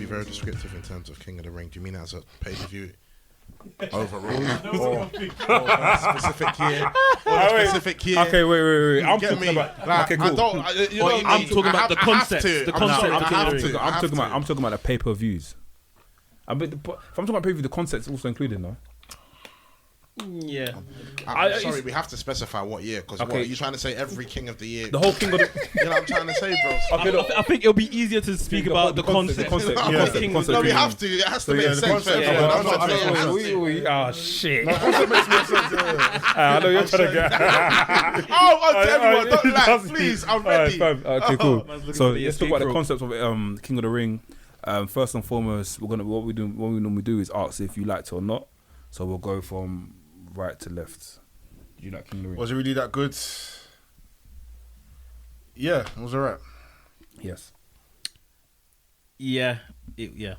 be very descriptive in terms of King of the Ring. Do you mean that as a pay-per-view overall? or specific year? Specific year? Okay, wait. I'm Get talking me? about. Like, Okay, cool. I'm talking about the concept. The concept. I'm talking about the pay-per-views. If I'm talking about pay-per-view, the concept's also included, no? Yeah. Sorry, we have to specify what year, because what are you trying to say? Every King of the Year? The whole King of the... You know what I'm trying to say, bro? Okay, I think it'll be easier to speak about the concept. No, we have to. It has to make sense. Oh, shit. No, concept makes more sense. I know you're trying to get... Everyone, don't lie, please. I'm ready. Okay, cool. So let's talk about the concept of King of the Ring. First and foremost, what we normally do is ask if you liked it or not. So we'll go from right to left. Do you like King of the Ring? Was it really that good? Yeah, it was alright. Yes. Yeah. Bit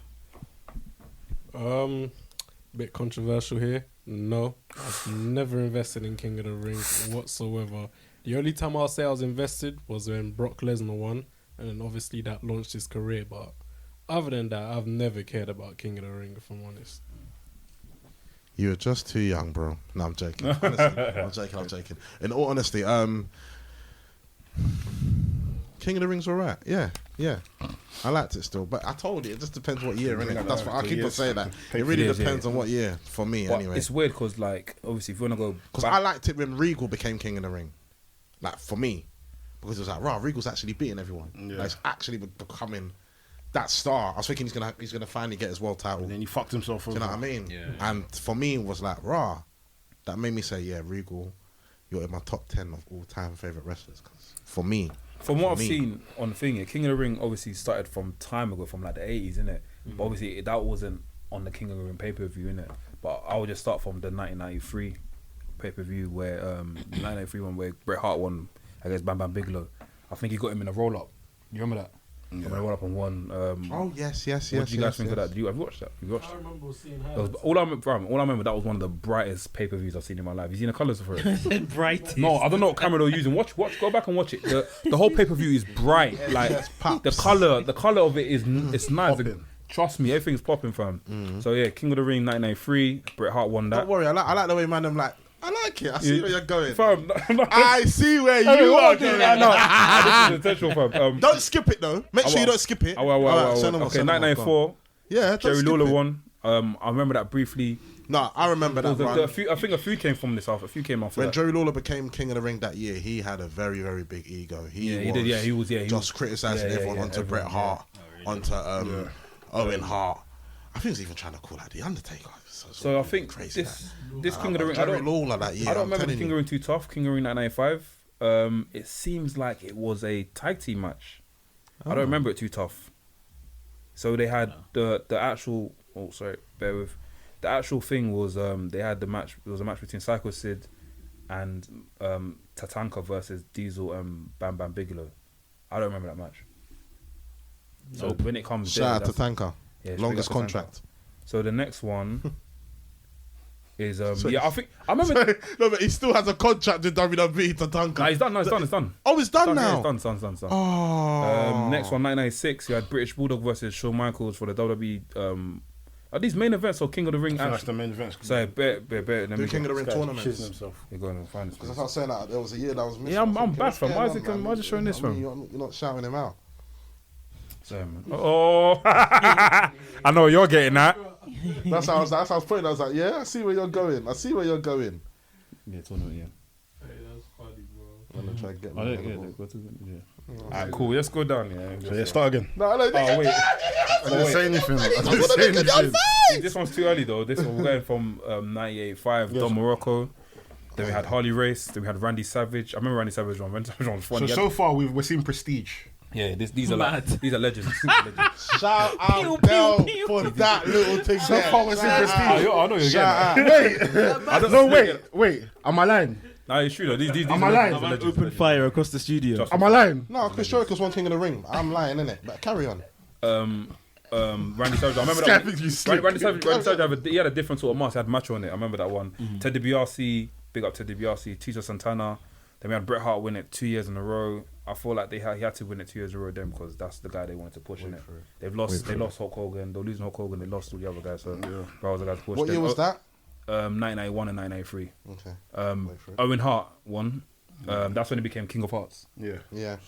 controversial here. No, I've never invested in King of the Ring whatsoever. The only time I'll say I was invested was when Brock Lesnar won, and then obviously that launched his career. But other than that, I've never cared about King of the Ring, if I'm honest. You're just too young, bro. No, I'm joking. Honestly, I'm joking. In all honesty, King of the Ring's alright. Yeah. I liked it still, but I told you it just depends what year, innit? That's what I keep on saying. That it really depends on what year for me, anyway. It's weird because, like, obviously, if you want to go, because I liked it when Regal became King of the Ring, like for me, because it was like, Regal's actually beating everyone. Yeah. Like, it's actually becoming that star. I was thinking he's gonna finally get his world title. And then he fucked himself over. Do you know what I mean? Yeah. And for me, it was like, that made me say, yeah, Regal, you're in my top 10 of all time favorite wrestlers. 'Cause for me, from what I've seen on the thing, King of the Ring obviously started from time ago, from like the 80s, innit? But obviously that wasn't on the King of the Ring pay-per-view, innit? But I would just start from the 1993 pay-per-view where the 1993 one where Bret Hart won against Bam Bam Bigelow. I think he got him in a roll-up. You remember that? Yeah. When I rolled up and won. yes. What do you guys think of that? Have you watched that? I remember seeing her. All I remember, that was one of the brightest pay-per-views I've seen in my life. You seen the colours for it? Bright. No, I don't know what camera they're using. Watch. Go back and watch it. The whole pay-per-view is bright. Like the color of it is it's nice. Trust me, everything's popping, fam. So yeah, King of the Ring 1993. Bret Hart won that. Don't worry, I like the way Mandem like. I like it. I see where you're going. Fam, I see where you are going. This is intentional, fam. Don't skip it though. Make sure you don't skip it. Okay, 1994. Yeah, Jerry Lawler won. I remember that briefly. No, I remember that run. I think a few came from this off. A few came after when that. Jerry Lawler became King of the Ring that year, he had a very, very big ego. He was just criticising everyone onto Bret Hart, onto Owen Hart. I think he was even trying to call out The Undertaker. So I think crazy this King of the Ring, I don't remember the King of the Ring too tough. King of the Ring 1995. It seems like it was a tag team match. I don't remember it too tough. So they had the actual. Oh, sorry, bear with. The actual thing was they had the match. It was a match between Psycho Sid and Tatanka versus Diesel and Bam Bam Bigelow. I don't remember that match. So when it comes, shout out to Tatanka. Yeah, longest contract. So the next one is I remember. No, but he still has a contract with WWE. Tatanka. Nah, it's done. It's done. Oh, it's done now. Yeah, it's done. Oh. Next one, 1996. You had British Bulldog versus Shawn Michaels for the WWE. Are these main events or King of the Ring? That's the main events. So bet. The King of the Ring tournaments. You're going to find this. Because that's what I was saying. Like, there was a year that was missing. Yeah, I'm bad, fam. Why is it showing this, fam? You're not shouting him out. Oh, I know you're getting that. That's how I was putting. I was like, yeah, I see where you're going. Yeah, tournament, yeah. Hey, that's funny, bro. I'm gonna try to get me. Alright, cool. Let's go down. So yeah, start again. No, wait. I didn't say anything. This one's too early though. This one we're going from 98.5 Don Morocco. Then we had Harley Race. Then we had Randy Savage. I remember Randy Savage one. Randy Savage one was funny. So far we're seeing Prestige. Yeah, these are legends. Shout out Del for that little thing. So far we're seeing Prestige. I know you're getting Wait. Wait. Am I lying? No, it's true though. These am I lying? Open fire across the studio. Am I lying? No, Chris Jericho's one King of the Ring. I'm lying, innit? But carry on. Randy Savage. I remember that. Randy Savage. He had a different sort of mask. He had Macho on it. I remember that one. Ted DiBiase. Big up Ted DiBiase. Tito Santana. Then we had Bret Hart win it 2 years in a row. I feel like he had to win it 2 years in a row then because that's the guy they wanted to push in it. They lost Hulk Hogan. They're losing Hulk Hogan. They lost all the other guys. So Bret was the guy to push. What year was that? 1991 and 1993. Okay. Owen Hart won. That's when he became King of Hearts. Yeah.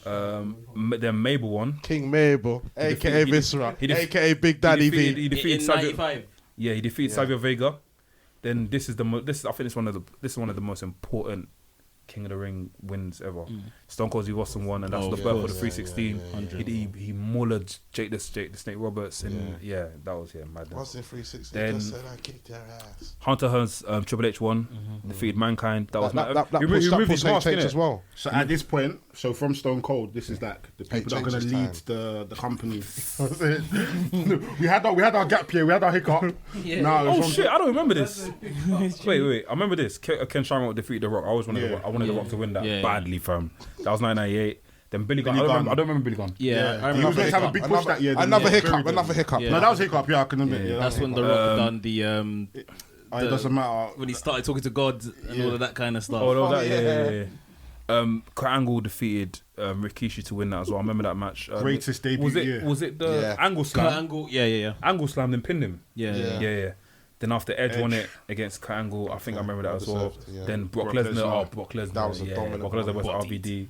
Then Mabel won. King Mabel, aka Viscera, aka Big Daddy V. He defeated in 95. Yeah, he defeated Savio Vega. Then this is I think this is one of the most important King of the Ring wins ever. Stone Cold Steve Austin won, and that's the birth of the 316. He mullered Jake the Snake Roberts, and that was madness. Austin 316. Then just said I kicked their ass. Hunter Hearns, Triple H won, defeated Mankind. That was he removed his mask innit? as well. So at this point, from Stone Cold, this is like the people that are going to lead the company. we had our gap here, we had our hiccup. Oh shit, I don't remember this. Wait, I remember this. Ken Shamrock defeated The Rock. I wanted The Rock to win that badly, fam. That was 1998. Then Billy Gunn. I don't remember Billy Gunn. He was meant to have a big push that year. Another hiccup. No, that was hiccup. Yeah, I can admit. That's when The Rock done the. It doesn't matter when he started talking to God and all of that kind of stuff. Kurt Angle defeated Rikishi to win that as well. I remember that match. Greatest debut. Was it the Angle Slam? Kurt Angle, yeah. Angle slammed and pinned him. Yeah. Then after Edge won it against Kurt Angle, I think I remember that as well. Then Brock Lesnar. Brock Lesnar. That was a dominant. Brock Lesnar versus RVD.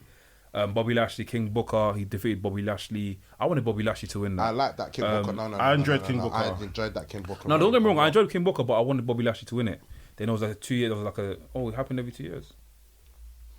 Bobby Lashley, King Booker. He defeated Bobby Lashley. I wanted Bobby Lashley to win that. I like that King Booker. I enjoyed King Booker. I enjoyed that King Booker. No, don't get me wrong. I enjoyed King Booker, but I wanted Bobby Lashley to win it. Then it was like 2 years. It was like it happened every 2 years.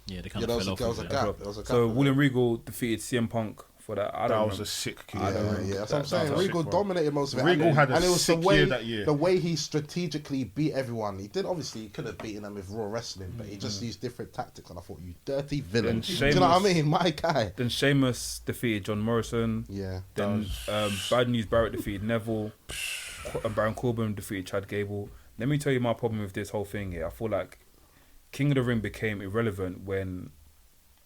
Yeah, they kind of fell off. There was a gap. So William Regal defeated CM Punk for that. That was a sick kill. That's what I'm saying. Regal dominated most of it. Regal had a sick year that year. The way he strategically beat everyone. He could have beaten them with Raw Wrestling, but he just used different tactics. And I thought, you dirty villain. Do you know what I mean? My guy. Then Sheamus defeated John Morrison. Yeah. Then Bad News Barrett defeated Neville. And Baron Corbin defeated Chad Gable. Let me tell you my problem with this whole thing here. I feel like King of the Ring became irrelevant when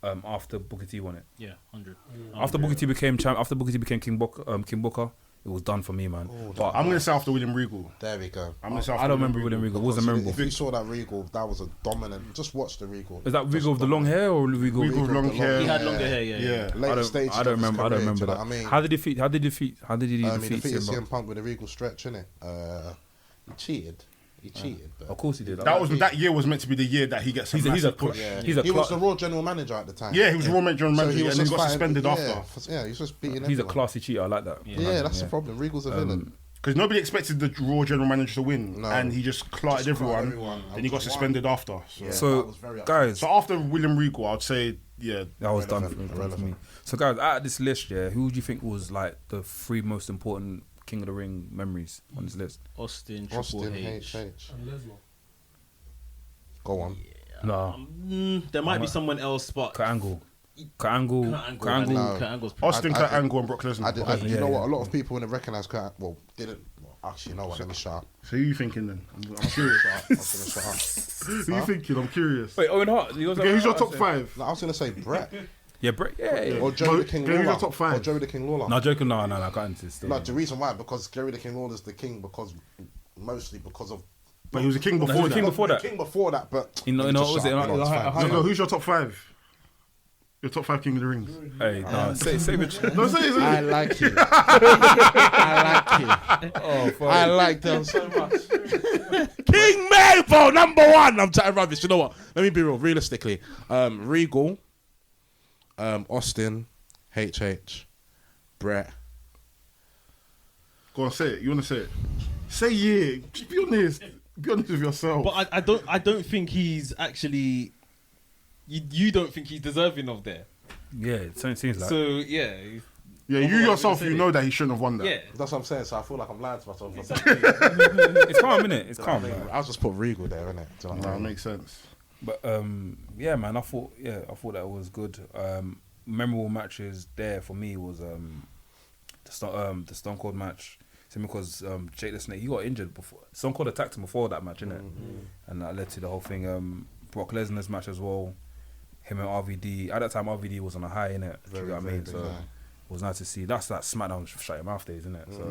after Booker T won it. Yeah, 100. After Booker T became King Booker, it was done for me, man. But I'm gonna say after William Regal. There we go. I don't remember William Regal. It wasn't memorable. If you saw that Regal, that was a dominant. Just watch the Regal. Is that Regal with the long hair or Regal with long hair? He had longer hair. Yeah. Later stage. I don't remember that. I mean, how did he defeat he defeated CM Punk with a Regal stretch, innit? He cheated. But of course he did. That year was meant to be the year that he gets a massive push. He was the Raw general manager at the time. Yeah, he was Raw general manager, and he got suspended after. Yeah, he was just beating. He's a classy cheater. I like that. Yeah, that's the problem. Regal's a villain. Because nobody expected the Raw general manager to win, and he just clarted everyone, and he got suspended after. So guys, so after William Regal, I'd say that was done for me. So guys, out of this list, who do you think was like the 3 most important King of the Ring memories on this list? Austin, Triple H. And Lesnar. Go on. No. There might be someone else, but Kurt Angle. Austin, Kurt Angle, and Brock Lesnar. You know what? A lot of people wouldn't recognise Kurt. Didn't. Actually, you know what? Let me shut up. So who are you thinking then? I'm curious. Who are you thinking? I'm curious. Wait, Owen Hart. Okay, who's your top 5? No, I was going to say Brett. Yeah, Brett. Yeah. Or Joey the King Lawler. Who's your top 5? Or Joey the King Lawler. No, joking. No, I can't insist. No, the reason why, because Gary the King Lawler is the king mostly because of. But he was a king before that. King before that, but who's your top 5? Your top 5 King of the Rings. Hey, no, say it. No, say it. I like you. I like them so much. King Mabel, number 1. I'm tired of rubbish. You know what? Let me be real. Realistically, Regal, Austin, HH, Brett. Go on, say it. You want to say it? Say yeah. Just be honest. Be honest with yourself. But I don't think he's actually. You don't think he's deserving of there? Yeah, it seems like. So yeah. Yeah, you yourself, you know that he shouldn't have won that. Yeah, that's what I'm saying. So I feel like I'm lying to myself. It's calm, innit? It's calm. I'll just put Regal there, innit? That makes sense. But yeah, man, I thought that was good. Memorable matches there for me was the Stone Cold match. So because Jake the Snake, he got injured before. Stone Cold attacked him before that match, innit? And that led to the whole thing. Brock Lesnar's match as well. Him and RVD. At that time, RVD was on a high, innit? You know what I mean? So it was nice to see. That's that SmackDown shut your mouth days, innit? So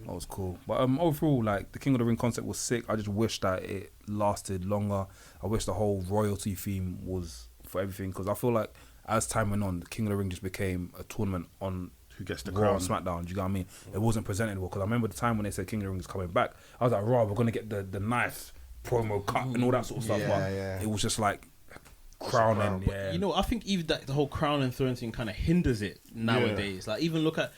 that was cool. But overall, like the King of the Ring concept was sick. I just wish that it lasted longer. I wish the whole royalty theme was for everything, because I feel like as time went on, the King of the Ring just became a tournament on who gets the Raw crown. and SmackDown. Do you get what I mean? It wasn't presented well, because I remember the time when they said King of the Ring is coming back. I was like, Raw, we're gonna get the nice promo cut and all that sort of stuff. But it was just like crowning. You know, I think even that the whole crown and throne thing kind of hinders it nowadays. Like, even look at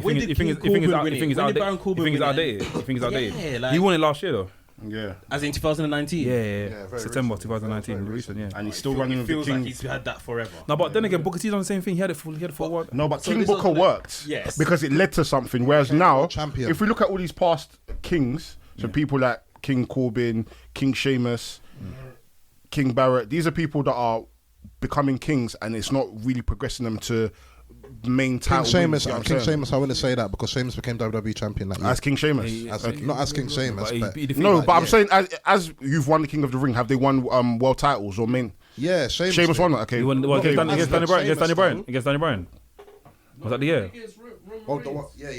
when did King Corbin win it? When did Baron Corbin win it? You think it's outdated? Yeah, like, he won it last year though. Yeah. As in 2019. Yeah. September 2019, recent. Yeah. And he's still running with the feels King. like he's had that forever. No, but then again, Booker T's done the same thing. He had it for a while. No, but So King this Booker doesn't- worked. Yes. Because it led to something. Whereas now, champion. if we look at all these past kings, so people like King Corbin, King Sheamus, King Barrett, these are people that are becoming kings, and it's not really progressing them to main King title. Sheamus, wins, you know what King I'm saying? Sheamus, I wouldn't say that because Sheamus became WWE champion that year. As King Sheamus. Not as King Sheamus, but No, but I'm saying as you've won the King of the Ring, have they won world titles or main? yeah, Sheamus. Sheamus won that, okay. He won Okay, against Danny Bryan. Against Danny Bryan. though. Against Danny Bryan. Was that the year? Oh, the what? Yeah,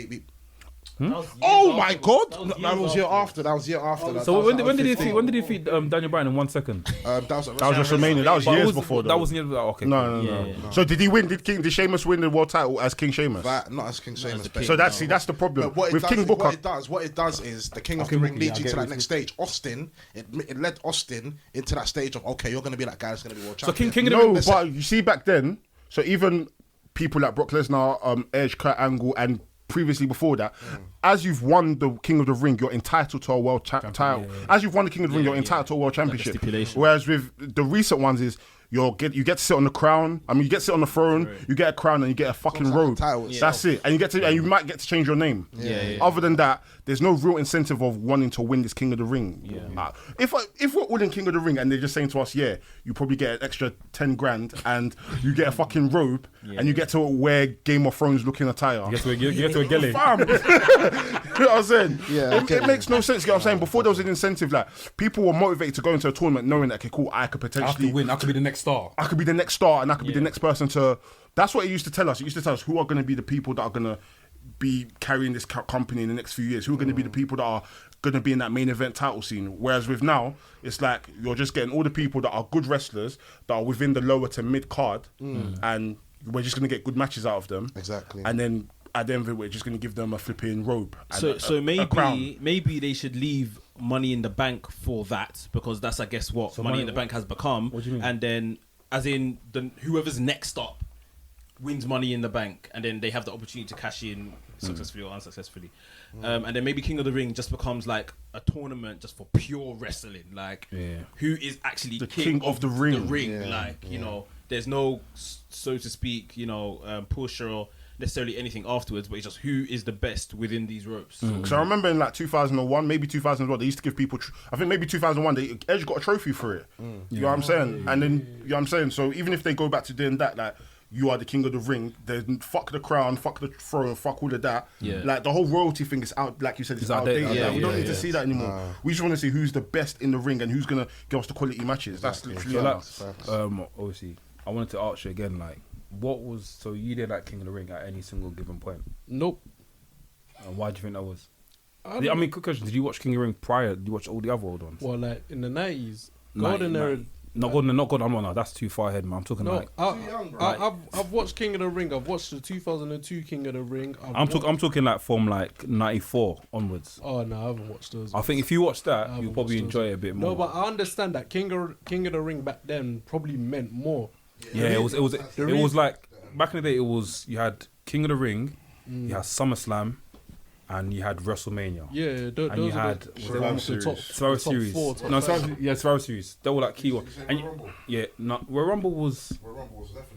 Oh my God! That was year after. That was year after. So when did he defeat Daniel Bryan in 1 second? that was That was WrestleMania. That was But it years was- before. That though. wasn't years. Okay. No. So did he win? Did Sheamus win the world title as King Sheamus? not as King Sheamus. So that's the problem But what with it does, King Booker. what it does is the King of the Ring leads you to that next stage. Austin, it led Austin into that stage of, okay, you're going to be that guy that's going to be world So champion. King of the No, Ring. but you see back then, so even people like Brock Lesnar, Edge, Kurt Angle, and previously before that, as you've won the King of the Ring, you're entitled to a world title. As you've won the King of the Ring, you're entitled to a world championship. stipulation. Whereas with the recent ones is you get to sit on the crown. I mean, you get to sit on the throne. You get a crown and you get a fucking It's like robe. a title That's it. And you might get to change your name. Other than that, there's no real incentive of wanting to win this King of the Ring. If we're all in King of the Ring and they're just saying to us, yeah, you probably get an extra 10 grand and you get a fucking robe and you get to wear Game of Thrones looking attire. You get to a gilly. Fam. You know what I'm saying? Yeah, It makes no sense. You know what I'm saying? Before there was an incentive, like people were motivated to go into a tournament knowing that, okay, cool, I could potentially win. I could be the next star. I could be the next star and I could be the next person to. That's what it used to tell us. It used to tell us who are going to be the people that are going to be carrying this company in the next few years. Who are going to be the people that are going to be in that main event title scene. Whereas with now, it's like you're just getting all the people that are good wrestlers that are within the lower to mid card, and we're just going to get good matches out of them. Exactly. And then at the end of it, we're just going to give them a flipping robe. And So a crown. maybe they should leave Money in the Bank for that, because that's, I guess, what Money in the Bank has become. What do you mean? And then, as in whoever's next up wins Money in the Bank, and then they have the opportunity to cash in successfully or unsuccessfully. And then maybe King of the Ring just becomes like a tournament just for pure wrestling, like who is actually The king of the ring. You know, there's no, so to speak, push or necessarily anything afterwards, but it's just who is the best within these ropes. Because I remember in like 2001, maybe 2001, they used to give people. I think maybe 2001, Edge got a trophy for it. You know what I'm saying? And then you know what I'm saying. So even if they go back to doing that, like you are the king of the ring, then fuck the crown, fuck the throne, fuck all of that. Yeah. Like the whole royalty thing is out. Like you said, it's outdated. Yeah, Like, we don't yeah, need to see that anymore. We just want to see who's the best in the ring and who's gonna give us the quality matches. That's literally Obviously, I wanted to ask you again, like, so you did like King of the Ring at any single given point? Nope. And why do you think that was? I mean, quick question: did you watch King of the Ring prior? Did you watch all the other old ones? Well, like in the 90s, Golden Era. Not Golden. No, that's too far ahead, man. I'm talking No, like. I've watched King of the Ring. I've watched the 2002 King of the Ring. I'm talking like from like 94 onwards. Oh no, I haven't watched those. I think if you watch that, you'll probably enjoy it a bit more. No, but I understand that King of the Ring back then probably meant more. Yeah, it was like back in the day. It was, you had King of the Ring, you had SummerSlam, and you had WrestleMania. Yeah, and those you are had Survivor Series. Four, top No, five. Survivor Series. They were like key ones. And Royal Rumble was.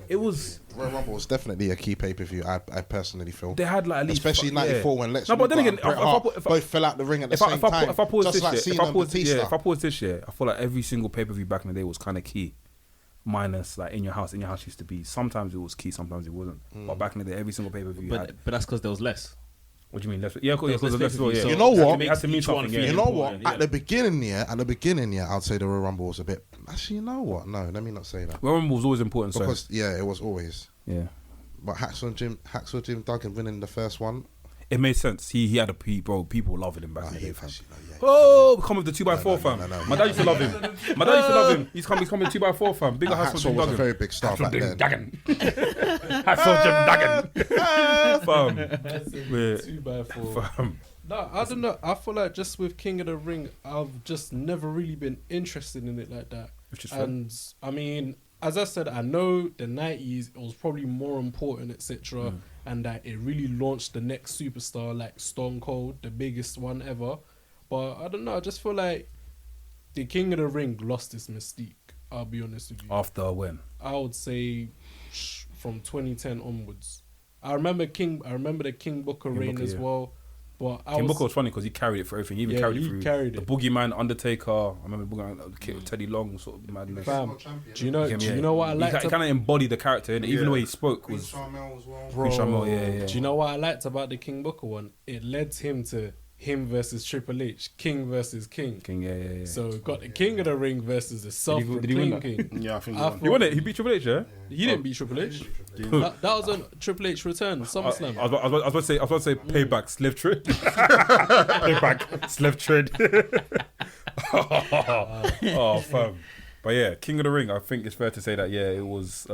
It was. Royal Rumble was definitely a key pay-per-view. I personally feel They had like at least, especially '94 when Lex. No, but then Luger again, and Bret Hart both fell out the ring at the same time. If I pause just this like year, Cena and Batista. if I pause this year, I feel like every single pay-per-view back in the day was kind of key. Minus like in your house used to be, sometimes it was key, sometimes it wasn't. But back in the day, every single pay-per-view But that's because there was less. What do you mean? Yeah, because There's less yeah. pay-per-view, You know what? It has to mean Each one something. feel Yeah. You know what? important, At the beginning, I'd say the Royal Rumble was a bit. Actually, you know what? No, let me not say that. Royal Rumble was always important, Because it was always. yeah. But Hacksaw Jim Duggan winning the first one. It made sense. He had a bro. People loving him back in the day, fam. Yeah. Oh, come with the 2x4, fam. No. My dad used to love him. My dad used to love him. He's coming 2x4, fam. Bigger hats for Jim Hacksaw was a Duggan. very big star back then. Hacksaw Jim Duggan. Fam. Yeah. 2x4. Fam. No, I don't know. I feel like just with King of the Ring, I've just never really been interested in it like that. Which is fair. And I mean, as I said, I know the 90s it was probably more important, etc. And that it really launched the next superstar like Stone Cold, the biggest one ever. But I don't know, I just feel like the King of the Ring lost its mystique, I'll be honest with you. After when? I would say from 2010 onwards. I remember the King Booker reign Booker, as yeah. well. But King Booker was funny because he carried it for everything. He even carried it through carried the it. Boogeyman, Undertaker. I remember Boogeyman, Teddy Long sort of madness. Fam, do you know what I liked? He kind of embodied the character, and even the way he spoke was. Bro, yeah. Do you know what I liked about the King Booker one? It led him to him versus Triple H, King versus King. Yeah. So we got the King of the Ring versus the Did he win self-proclaimed that? King. Yeah, I think He won it. He beat Triple H, yeah. He didn't beat Triple H. That was on Triple H return, SummerSlam. I was about to say payback, slave trade. Payback, slave trade. Oh, fam. But yeah, King of the Ring. I think it's fair to say that it was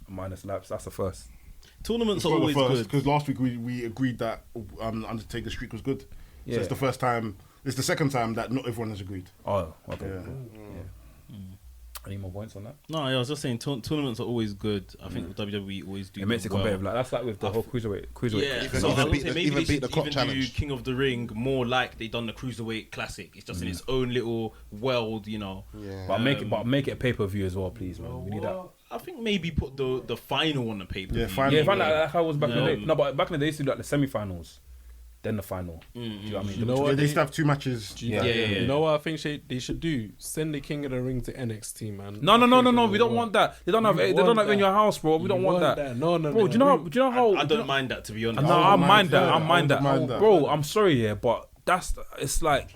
minus laps. That's the first. Tournaments are always good. Because last week we agreed that Undertaker's streak was good. Yeah. So it's the first time. It's the second time that not everyone has agreed. Oh, okay. Yeah. Any more points on that? No, I was just saying tournaments are always good. I think WWE always do. It makes it well. competitive. Like that's like with the whole cruiserweight. Yeah, Even so I beat would say the- maybe even they beat should the Clock even Challenge. do King of the Ring more like they done the Cruiserweight Classic. It's just in its own little world, you know. Yeah. But make it a pay per view as well, please, man. We need that. I think maybe put the final on the paper. Yeah, final. Yeah, if I like how it was back in the day. Yeah. No, but back in the day, they used to do like the semi-finals, then the final. Do you know what I mean? You know Yeah, what? they used to have two matches. Yeah. Yeah. You know what I think they should do? Send the King of the Ring to NXT, man. No. We don't want that. They don't have it in your house, bro. We don't want that. No. Bro, do you know how? I don't mind that, to be honest. No, I mind that. I mind I mind that. that. Bro, I'm sorry, but it's like.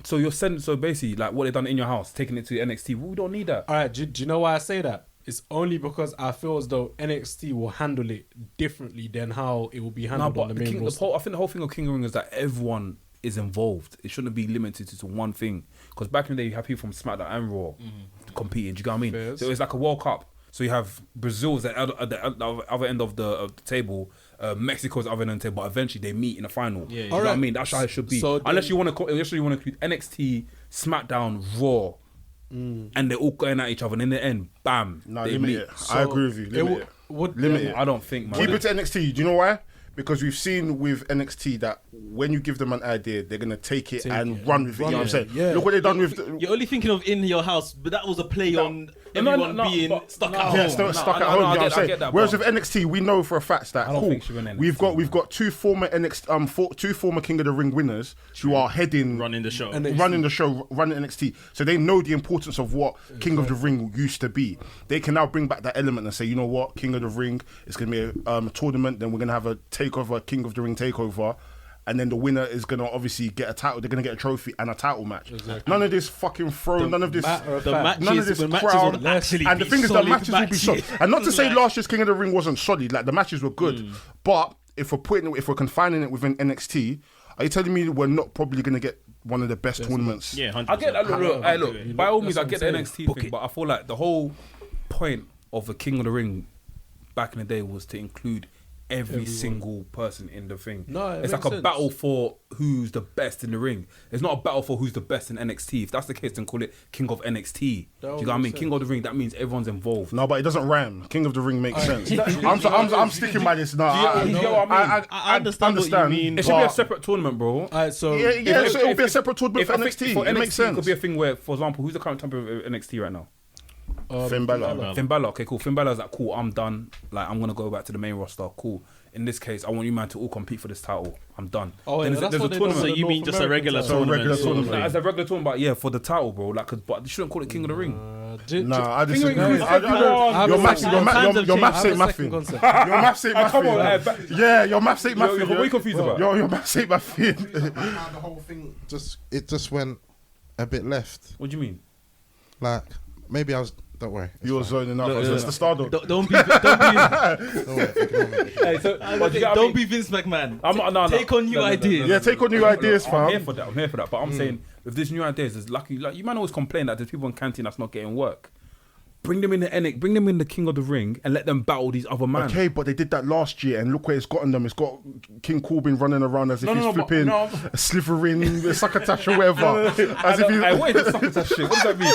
So you're sending, so basically, like what they done in your house, taking it to NXT. We don't need that. All right, do you know why I say that? It's only because I feel as though NXT will handle it differently than how it will be No, handled on but the main roster. I think the whole thing of King of the Ring is that everyone is involved. It shouldn't be limited to one thing. Because back in the day, you have people from SmackDown and Raw competing. Do you get what I mean? Fairs. So it's like a World Cup. So you have Brazil's at the other end of the table, Mexico's other end of the table, but eventually they meet in the final. Yeah, You know what I mean? That's how it should be. So unless you want to include NXT, SmackDown, Raw, and they're all going at each other, and in the end, bam, No, they limit meet. it. I agree with you. Limit it. Limit it. I don't think, man. Keep it to NXT. Do you know why? Because we've seen with NXT that when you give them an idea, they're gonna take it and run with it. You know what I'm saying? Yeah. Look what they've done with. You're only thinking of in your house, but that was a play on everyone being stuck at home. Yeah, stuck at home. You know what I'm saying? that, Whereas bro. with NXT, we know for a fact that I don't cool, think she'll win NXT, we've got two former two former King of the Ring winners who are heading running the show. running NXT, so they know the importance of what King of the Ring used to be. They can now bring back that element and say, you know what, King of the Ring is going to be a tournament. Then we're going to have a takeover, King of the Ring takeover. And then the winner is going to obviously get a title. They're going to get a trophy and a title match. Exactly. None of this fucking throne, none of this... None of this crowd. And the thing is, the matches will be solid. And not to say last year's King of the Ring wasn't solid. Like, the matches were good. But if we're confining it within NXT, are you telling me we're not probably going to get one of the best tournaments? Yeah, 100%. I get that. Look, by all means, I get the That's NXT thing, but I feel like the whole point of the King of the Ring back in the day was to include every single person in the thing. No, it's like a battle for who's the best in the ring. It's not a battle for who's the best in NXT. If that's the case, then call it King of NXT. Do you know what I mean? King of the Ring, that means everyone's involved. No, but it doesn't rhime. King of the Ring makes sense. I'm sticking by this. No, you get what I mean? I understand what you mean. It should be a separate tournament, bro. So Yeah, so it'll be a separate tournament for NXT. For It NXT, makes sense. it could be a thing where, for example, who's the current champion of NXT right now? Finn Balor. Finn Balor. Okay, cool. Finn Balor's like, cool, I'm done. Like, I'm going to go back to the main roster. Cool. In this case, I want you, man, to all compete for this title. I'm done. Oh, then yeah, there's that's a what they tournament. do. So you mean just a regular So tournament? regular tournament. As a regular tournament, but yeah, for the title, bro. Like, but you shouldn't call it King of the Ring. Nah, I disagree. Ring- Your maths ain't mathing. Your maths ain't Come on, mathing. Yeah, your maths ain't You're mathing. way confused about. Your maths ain't mathing. How the whole thing just went a bit left. What do you mean? Like maybe I was Don't worry. You're zoning out. It's the Stardom. Don't be Vince McMahon. Take on new ideas. Yeah, take on new ideas, fam. I'm here for that. But I'm saying, with these new ideas, there's lucky. Like you man always complain that there's people in Canteen that's not getting work. Bring them in the NXT, bring them in the King of the Ring, and let them battle these other men. Okay, but they did that last year, and look where it's gotten them. It's got King Corbin running around as if he's flipping a slithering, a succotash or whatever. As if he's. What is succotash shit? What does that mean?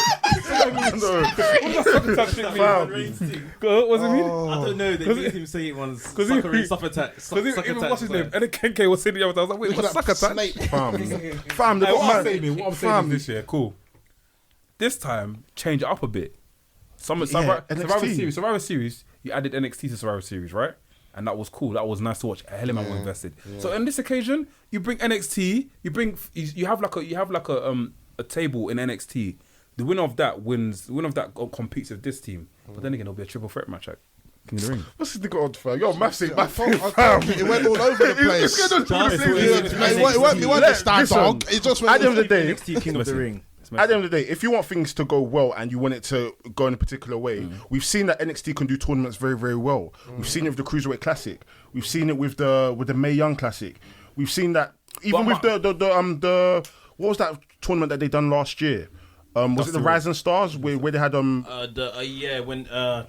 What does succotash shit mean? What does it mean? I don't know. They made him say it once. Succotash. What's his name? And then Kenke was saying the other day. I was like, wait, what's succotash? Fam, they got what I'm saying is this year, cool. This time, change it up a bit. Survivor Series, you added NXT to Survivor Series, right? And that was cool. That was nice to watch. A hell of a man were invested. Yeah. So on this occasion, you bring NXT. You have like a table in NXT. The winner of that wins. The winner of that competes with this team. But then again, it'll be a triple threat match at King of the Ring. What's this nigga on, fam? You're massive. It went all over the place. It went the star dog. It just went. At the end of the day, NXT King of the Ring. At the end of the day, if you want things to go well and you want it to go in a particular way, we've seen that NXT can do tournaments very, very well. We've seen it with the Cruiserweight Classic. We've seen it with the Mae Young Classic. We've seen that even with the what was that tournament that they done last year? Was it the Rising Stars where they had when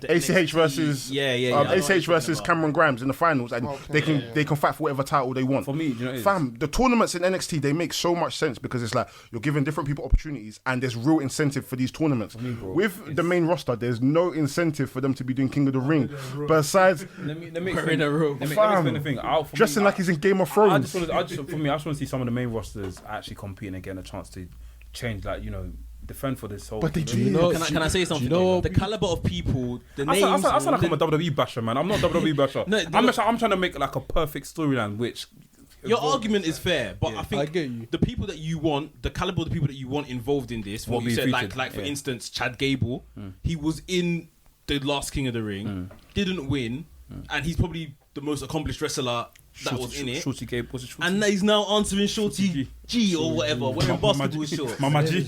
ACH versus ACH versus Cameron Grimes in the finals, and they can fight for whatever title they want. For me, you know, fam, the tournaments in NXT, they make so much sense because it's like you're giving different people opportunities, and there's real incentive for these tournaments. With the main roster, there's no incentive for them to be doing King of the Ring. Besides, let me explain the thing. Dressing like he's in Game of Thrones. I just want to see some of the main rosters actually compete and getting a chance to change, like, you know, defend for this whole. But they do. Can I say something? You know, the caliber of people, the names. I sound like I'm a WWE basher, man. I'm not a WWE basher. I'm trying to make like a perfect storyline, which. Your argument is fair, but I think the people that you want, the caliber of the people that you want involved in this, what you said, like for instance, Chad Gable, he was in the last King of the Ring, didn't win, and he's probably the most accomplished wrestler that was in it. Shorty Gabe, was it Shorty? And he's now answering Shorty G or whatever, wearing basketball shorts. Mama G.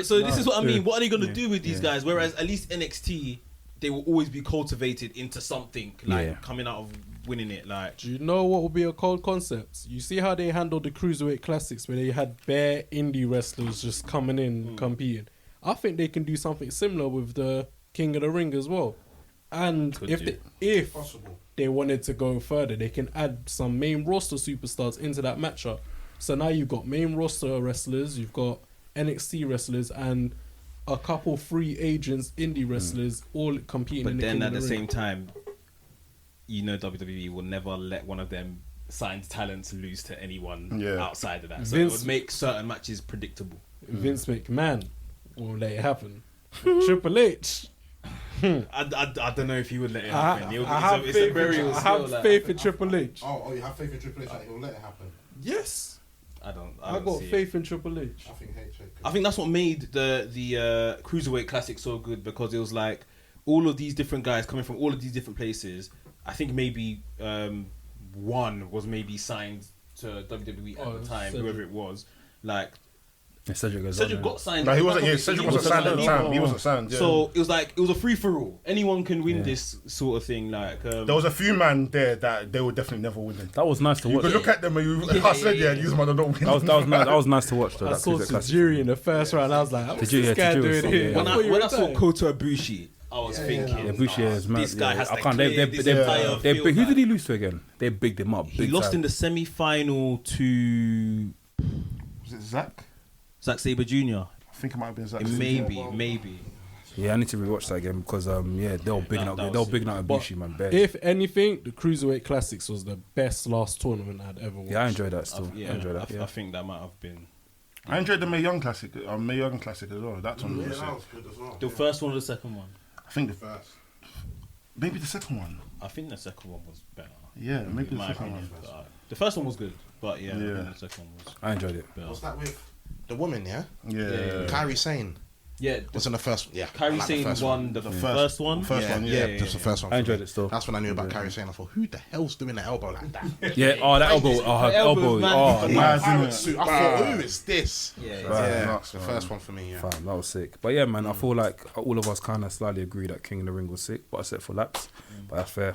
So this is what I mean. What are they going to do with these guys? Whereas at least NXT, they will always be cultivated into something, like coming out of winning it. Like, do you know what will be a cold concept? You see how they handled the Cruiserweight Classics where they had bare indie wrestlers just coming in, competing. I think they can do something similar with the King of the Ring as well. And if possible, they wanted to go further, they can add some main roster superstars into that matchup. So now you've got main roster wrestlers, you've got NXT wrestlers, and a couple free agents, indie wrestlers, all competing. But in the then King at of the the Ring. same time, you know, WWE will never let one of them signed talents lose to anyone outside of that. So it would make certain matches predictable. Vince McMahon won't let it happen. Triple H. I don't know if he would let it happen. I have faith in Triple H. Oh, you have faith in Triple H that he'll let it happen? Yes. I got faith in Triple H. I think that's what made the Cruiserweight Classic so good, because it was like all of these different guys coming from all of these different places. I think maybe one was maybe signed to WWE at the time, whoever it was. Like, Cedric got signed. No, he wasn't. Yeah, Cedric wasn't signed at the time. He wasn't signed. Yeah. So it was a free for all. Anyone can win this sort of thing. Like, there was a few man there that they were definitely never winning. That was nice to watch. You could look at them and you these man are not winning. That was nice to watch. Though, I saw Tajiri in the first round. I was like, what's this guy doing here? When I saw Kota Ibushi, I was thinking, Ibushi is mad. This guy has to they're big. Who did he lose to again? They bigged him up. He lost in the semi-final to. Was it Zack Sabre Jr.? I think it might have been Zack. Maybe. Yeah, I need to rewatch that again because they were bigging up Ibushi, man. Bare. If anything, the Cruiserweight Classics was the best last tournament I'd ever watched. Yeah, I enjoyed that still. I think that might have been. I enjoyed the Mae Young Classic, as well. That tournament was good as well. The first one or the second one? I think the first. Maybe the second one. I think the second one was better. Yeah, maybe the second one. The first one was good, but the second one was. I enjoyed it. Better. What's that with the woman? Yeah. Yeah. Kairi Sane. Yeah, wasn't the first. Yeah, Kairi Sane won the first one. First one, yeah, just the first one. I enjoyed it still. That's when I knew about Kairi Sane. I thought, who the hell's doing the elbow like that? Yeah, that elbow. Her elbow. The Nice. pirate suit. I thought, who is this? Yeah. It's the first one for me. Yeah. Fam, that was sick. But yeah, man, I feel like all of us kind of slightly agree that King of the Ring was sick, but except for Laps. But that's fair.